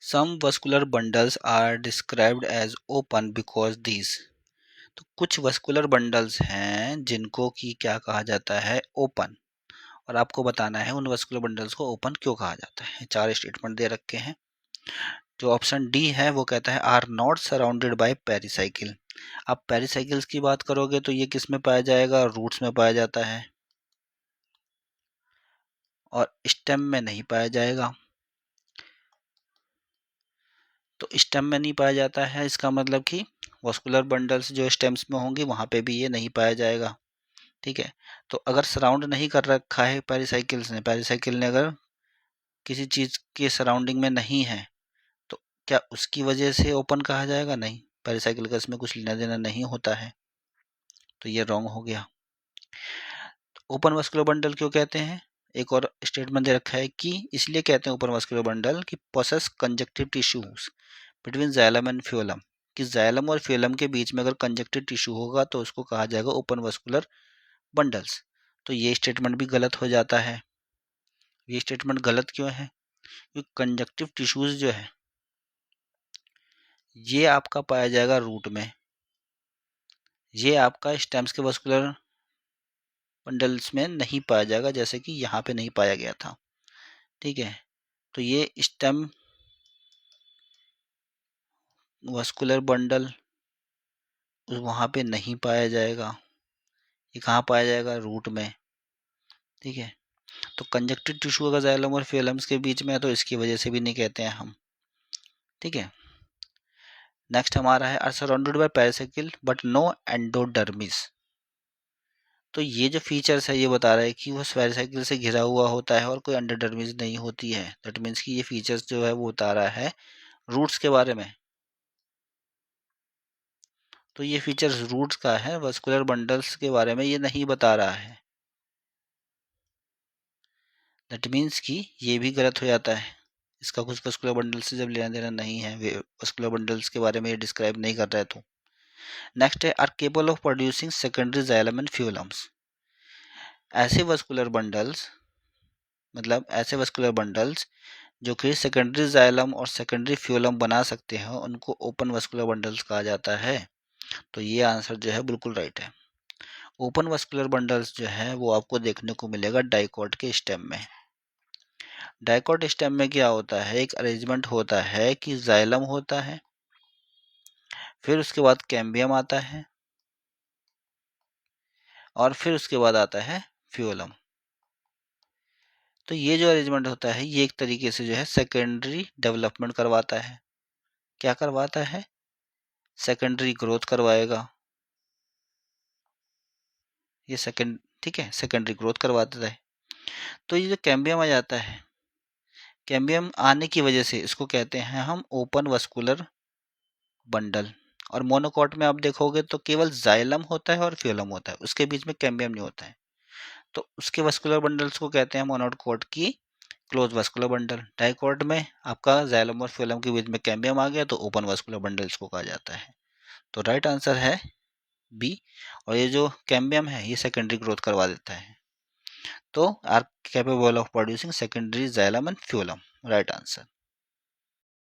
Some vascular bundles are described as open because these। तो कुछ vascular bundles हैं जिनको कि क्या कहा जाता है, ओपन। और आपको बताना है उन वस्कुलर बंडल्स को ओपन क्यों कहा जाता है। 4 स्टेटमेंट दे रखे हैं। जो ऑप्शन डी है वो कहता है are not surrounded by pericycle. अब पेरिसाइकिल्स की बात करोगे तो ये किस में पाया जाएगा, रूट्स में पाया जाता है और स्टेम में नहीं पाया जाएगा। तो स्टेम में नहीं पाया जाता है, इसका मतलब कि वस्कुलर बंडल्स जो स्टेम्स में होंगे वहां पे भी ये नहीं पाया जाएगा। ठीक है। तो अगर सराउंड नहीं कर रखा है पेरिसाइकिल ने अगर किसी चीज के सराउंडिंग में नहीं है तो क्या उसकी वजह से ओपन कहा जाएगा? नहीं, पेरिसाइकिल का इसमें कुछ लेना देना नहीं होता है। तो ये रॉन्ग हो गया। ओपन वस्कुलर बंडल क्यों कहते हैं? एक और स्टेटमेंट दे रखा है कि इसलिए कहते हैं ओपन वस्कुलर बंडल कि possess conjunctive tissues between xylem and phloem, कि जाइलम और फ्यूलम के बीच में अगर कंजक्टिव टिश्यू होगा तो उसको कहा जाएगा ओपन वस्कुलर बंडल्स। तो ये स्टेटमेंट भी गलत हो जाता है। ये स्टेटमेंट गलत क्यों है? क्योंकि कंजक्टिव टिश्यूज जो है ये आपका पाया जाएगा रूट में, ये आपका स्टेम्स के वस्कुलर बंडल्स में नहीं पाया जाएगा, जैसे कि यहाँ पे नहीं पाया गया था। ठीक है। तो ये स्टेम वस्कुलर बंडल वहाँ पे नहीं पाया जाएगा, ये कहाँ पाया जाएगा, रूट में। ठीक है। तो कंजक्टिव टिश्यू अगर जाइलम और फ्यूलम्स के बीच में है तो इसकी वजह से भी नहीं कहते हैं हम। ठीक है। नेक्स्ट हमारा है are surrounded by pericycle but no endodermis. तो ये जो फीचर्स है ये बता रहा है कि वो पेरिसाइकिल से घिरा हुआ होता है और कोई एंडोडर्मिस नहीं होती है। दैट मीन्स कि ये फीचर्स जो है वो बता रहा है रूट्स के बारे में। तो ये फीचर्स रूट्स का है, वस्कुलर बंडल्स के बारे में ये नहीं बता रहा है। दैट मीन्स कि ये भी गलत हो जाता है। इसका कुछ वस्कुलर बंडल से जब लेना देना नहीं है, वे वस्कुलर बंडल्स के बारे में ये डिस्क्राइब नहीं कर रहा है। तो नेक्स्ट है are capable of producing secondary xylem and phloems. ऐसे वस्कुलर बंडल्स, मतलब ऐसे वस्कुलर बंडल्स जो कि सेकेंडरी जाइलम और सेकेंडरी फ्यूलम बना सकते हैं उनको ओपन वस्कुलर बंडल्स कहा जाता है। तो ये आंसर जो है बिल्कुल राइट है। ओपन वस्कुलर बंडल्स जो है वो आपको देखने को मिलेगा डाइकॉट के स्टेम में। डाइकॉट स्टेम में क्या होता है, एक अरेंजमेंट होता है कि जाइलम होता है, फिर उसके बाद कैम्बियम आता है और फिर उसके बाद आता है फ्यूलम। तो ये जो अरेंजमेंट होता है ये एक तरीके से जो है सेकेंडरी डेवलपमेंट करवाता है। क्या करवाता है? सेकेंडरी ग्रोथ करवाएगा ये सेकेंड। ठीक है, सेकेंडरी ग्रोथ करवा देता है। तो ये जो कैम्बियम आ जाता है, कैम्बियम आने की वजह से इसको कहते हैं हम ओपन वस्कुलर बंडल। और मोनोकॉट में आप देखोगे तो केवल जाइलम होता है और फ्यूलम होता है, उसके बीच में कैम्बियम नहीं होता है। तो उसके वस्कुलर बंडल्स को कहते हैं मोनोकॉट की क्लोज वस्कुलर बंडल। डाइकॉट में आपका जाइलम और फ्यूलम के बीच में कैम्बियम आ गया तो ओपन वस्कुलर बंडल्स को कहा जाता है। तो राइट आंसर है बी। और ये जो कैम्बियम है ये सेकेंडरी ग्रोथ करवा देता है। तो are capable of producing secondary xylem and phloem, right answer.